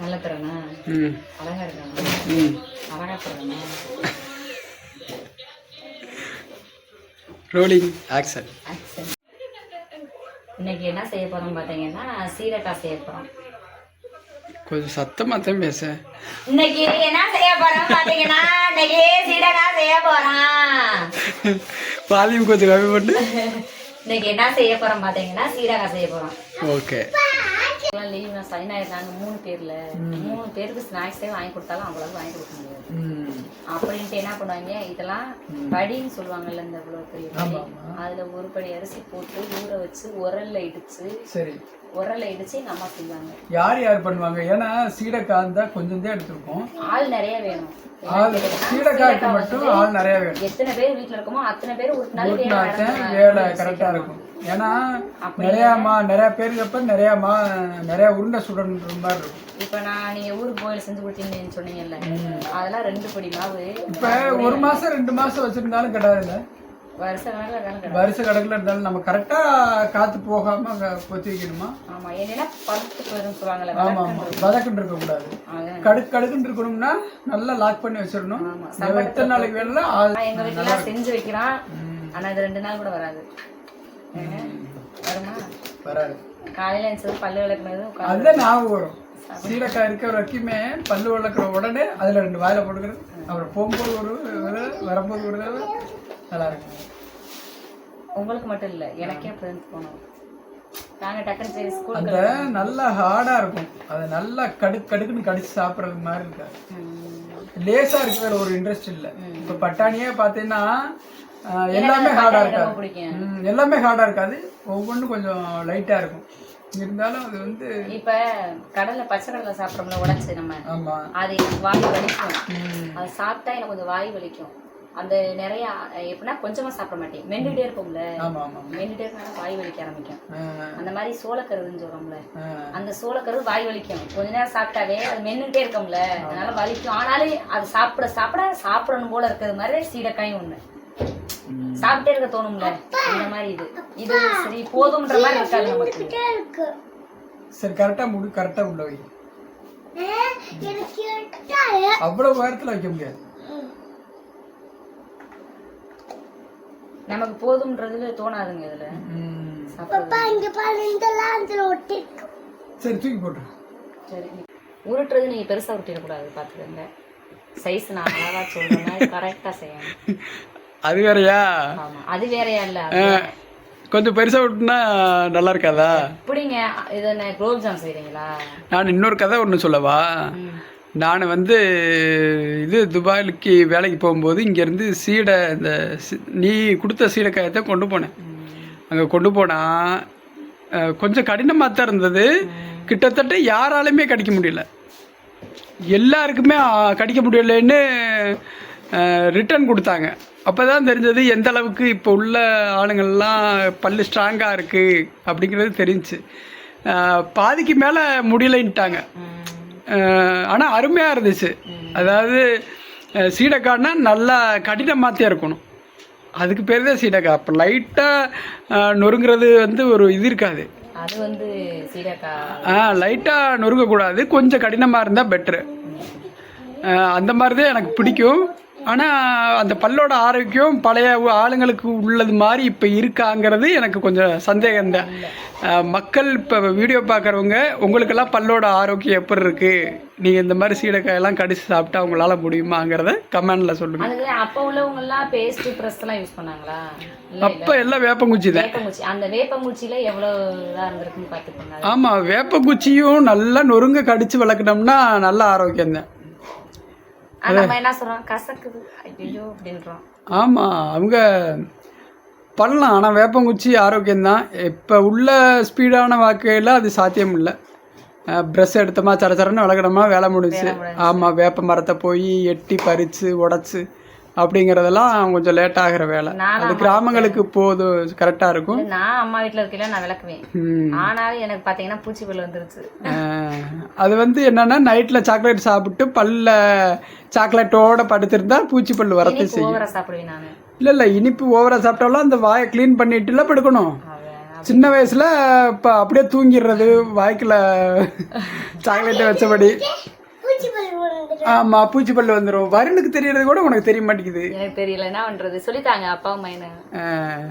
நல்ல தரனா அழகா இருக்காங்க அழகா தரனா ரோலிங் ஆக்ஷன். இன்னைக்கு என்ன செய்ய போறோம் பாத்தீங்கன்னா சீரக்காய் செய்ய போறோம். கொஞ்சம் சத்தமா தான் பேச. இன்னைக்கு என்ன செய்ய போறோம் பாத்தீங்கன்னா இன்னைக்கு சீரக்காய் செய்ய போறோம். வால்யூம் கொஞ்சம் கம்மி பண்ணு. இன்னைக்கு என்ன செய்ய போறோம் பாத்தீங்கன்னா சீரக்காய் செய்ய போறோம். ஓகே. லீவ் நான் சைன் ஆயிருந்தாங்க 3 பேர்ல 3 பேருக்கு ஸ்நாக்ஸே வாங்கி கொடுத்தாலும் அவ்வளவு வாங்கி கொடுக்க முடியாது. அப்படின்ட்டு என்ன பண்ணுவாங்க, இதெல்லாம் படின்னு சொல்லுவாங்கல்ல, இந்த இவ்வளவு பெரிய படி, அதுல ஒரு படி அரிசி போட்டு ஊற வச்சு உரல்ல இடிச்சு எங்க அம்மா செய்வாங்க. யார் பண்ணுவாங்க? ஏன்னா சீடக்காய் தான் கொஞ்சம் தான் எடுத்துருக்கோம், ஆள் நிறைய வேணும். சீடக்காய்க்கு மட்டும் ஆள் நிறைய வேணும். எத்தனை பேர் வீட்டுல இருக்கோமோ அத்தனை பேர் வேலை கரெக்டா இருக்கும். ஏன்னா நிறைய பேருக்கு நிறைய உருண்டை சுடன்ற மாதிரி இருக்கும். இப்ப நான் நீங்க ஊருக்கு போய் செஞ்சு கொடுத்தீங்கன்னு சொன்னீங்கல்ல, அதெல்லாம் 2 படி மாவு. இப்ப 1 மாசம் 2 மாசம் வச்சிருந்தாலும் கிடையாது, வருஷ கணக்குல இருந்தாலும் நம்ம கரெக்டா காத்து போகாம கொத்தி வைக்கணுமா? ஆமா, என்னன்னா பழுத்து போயிடும் சொல்லுவாங்கல்ல. ஆமா ஆமா, வதக்குன்னு இருக்க கூடாது, கடுக்குன்னு இருக்கணும்னா நல்லா லாக் பண்ணி வச்சிடணும். எத்தனை நாளைக்கு வேணும்? எங்க வீட்டுல செஞ்சு வைக்கிறான், ஆனா இது 2 நாள் கூட வராது. வருமா? வராது. காலையில எழுந்து பல்லு விளக்குனது அதுதான் ஞாபகம் வரும். சீரக்காய் இருக்கிற வரைக்குமே பல்லு விளக்குற உடனே அதுல 2 வாயில போட்டுக்கிறது. அப்புறம் போகும்போது ஒரு வரும்போது ஒரு நல்லா இருக்கும். உங்களுக்கு மட்டும் இல்ல, எனக்கே அப்படி போனோம். நாங்க டக்குனு சரி ஸ்கூல் அந்த நல்லா ஹார்டா இருக்கும், அது நல்லா கடுக்குன்னு கடிச்சு சாப்பிடுறது மாதிரி இருக்காது. லேசா இருக்கிற ஒரு இன்ட்ரெஸ்ட் இல்ல. இப்ப பட்டாணியே பாத்தீங்கன்னா எல்லாமே ஹார்டா இருக்காது, எல்லாமே ஹார்டா இருக்காது, ஒவ்வொன்றும் கொஞ்சம் லைட்டா இருக்கும். இருந்தாலும் அது வந்து இப்ப கடலை பச்சை கடலை சாப்பிடுறோம்ல உடைச்சு நம்ம, அது வாய் வலிக்கும். அது சாப்பிட்டா எனக்கு கொஞ்சம் வாய் வலிக்கும். அந்த நிறைய எப்படின்னா கொஞ்சமா சாப்பிட மாட்டேன், மென்னுட்டே இருப்போம்ல, மென்னுட்டே இருந்தா வாய் வலிக்க ஆரம்பிக்கும். அந்த மாதிரி சோளக்கருதுன்னு சொல்றோம்ல, அந்த சோளக்கருது வாய் வலிக்கும். கொஞ்ச நேரம் சாப்பிட்டாவே அது மென்னுட்டே இருக்கோம்ல, அதனால வலிக்கும். ஆனாலும் அது சாப்பிடணும் போல இருக்கிறது மாதிரி சீடக்காயும் ஒண்ணு சாப்பிட்டே இருக்க தோணும்ல, இந்த மாதிரி இது சரி போதும்ன்ற மாதிரி இருக்காது நமக்கு. சரி கரெக்டா உள்ள வை. அவ்வளவு உயரத்துல வைக்க முடியாது, நமக்கு போதும்ன்றதுல தோணாதுங்க. இதுல சரி தூக்கி போட்டு. சரி, உருட்டுறது நீங்க பெருசா உருட்டிடக்கூடாது, பாத்துக்கோங்க. சைஸ் நான் அழகா சொல்றேன், கரெக்டா செய்யணும். அது வேறையா? ஆமா, அது வேறையா இல்ல, கொஞ்சம் பெருசா விட்டுனா நல்லா இருக்காதா? இப்படிங்க இது என்ன குலோப் ஜாம் செய்றீங்களா? நான் இன்னொரு கதை ஒன்று சொல்லவா? நான் வந்து துபாய்க்கு வேலைக்கு போகும்போது இங்கேருந்து சீடை, இந்த நீ கொடுத்த சீடைக்காயத்தை கொண்டு போனேன். அங்கே கொண்டு போனால் கொஞ்சம் கடினமாக தான் இருந்தது, கிட்டத்தட்ட யாராலுமே கடிக்க முடியல, எல்லாருக்குமே கடிக்க முடியலன்னு ரிட்டர்ன் கொடுத்தாங்க. அப்போ தான் தெரிஞ்சது எந்த அளவுக்கு இப்போ உள்ள ஆளுங்கள்லாம் பல்லு ஸ்ட்ராங்காக இருக்குது அப்படிங்கிறது தெரிஞ்சிச்சு. பாதிக்கு மேலே முடியலைன்ட்டாங்க, ஆனால் அருமையாக இருந்துச்சு. அதாவது சீடைக்காய்னா நல்லா கடினமாகத்தே இருக்கணும், அதுக்கு பேர் தான் சீடைக்காய். அப்போ லைட்டாக நொறுங்கிறது வந்து ஒரு இது இருக்காது, அது வந்து சீடைக்காய் லைட்டாக நொறுங்கக்கூடாது, கொஞ்சம் கடினமாக இருந்தால் பெட்ரு. அந்த மாதிரி தான் எனக்கு பிடிக்கும். ஆனால் அந்த பல்லோட ஆரோக்கியம் பழைய ஆளுங்களுக்கு உள்ளது மாதிரி இப்போ இருக்காங்கிறது எனக்கு கொஞ்சம் சந்தேகம்தான். மக்கள் இப்போ வீடியோ பார்க்குறவங்க, உங்களுக்கெல்லாம் பல்லோட ஆரோக்கியம் எப்படி இருக்குது, நீங்கள் இந்த மாதிரி சீடைக்காயெல்லாம் கடிச்சு சாப்பிட்டா உங்களால் முடியுமாங்கிறத கமெண்டில் சொல்லுங்கள். அப்போ உள்ளவங்கெல்லாம் பேஸ்ட் ப்ரெஸ்லாம் யூஸ் பண்ணாங்களா? அப்போ எல்லாம் வேப்பங்குச்சி தான். அந்த வேப்பங்குச்சியில் எவ்வளோ இதாக இருந்திருக்குன்னு பார்த்துக்கோங்க. ஆமாம், வேப்பங்குச்சியும் நல்லா நொறுங்க கடிச்சு வளர்க்கணும்னா நல்ல ஆரோக்கியம் தான். என்ன சொல்றோம், கசக்குது ஐயோ அப்படின்றோம். ஆமா, அவங்க பண்ணலாம், ஆனால் வேப்பங்குச்சி ஆரோக்கியம்தான். இப்போ உள்ள ஸ்பீடான வாழ்க்கையில் அது சாத்தியம் இல்லை. ப்ரெஷ் எடுத்தோமா சரச்சரன்னு வளர்க்கணுமா வேலை முடிச்சு. ஆமாம், வேப்ப மரத்தை போய் எட்டி பறித்து உடச்சி அப்படிங்கறதெல்லாம் கொஞ்சம் லேட் ஆகிற வேலை. அது கிராமங்களுக்கு போதும் கரெக்டா இருக்கும். நான் அம்மா வீட்டுல இருக்கல நான் விளக்குவேன், ஆனாலும் எனக்கு பாத்தீங்கன்னா பூச்சி பல்லு வந்துருச்சு. அது வந்து என்னன்னா நைட்ல சாக்லேட் சாப்பிட்டு பல்ல சாக்லேட்டோட படுத்திருந்தா பூச்சி பல்லு வரது செய்யும். சாப்பிடுவேன் நானு. இல்ல இனிப்பு ஓவரா சாப்பிட்டாலும் அந்த வாயை கிளீன் பண்ணிட்டுல படுக்கணும். சின்ன வயசுல இப்போ அப்படியே தூங்கிடுறது வாய்க்குள்ள சாக்லேட்டை வச்சபடி. ஆமா, பூச்சி பல்லு வந்துடும். வருணுக்கு தெரியறது கூட உனக்கு தெரிய மாட்டேங்குது. எனக்கு தெரியல, என்ன பண்றது, சொல்லித்தாங்க அப்பா அம்மா என்ன.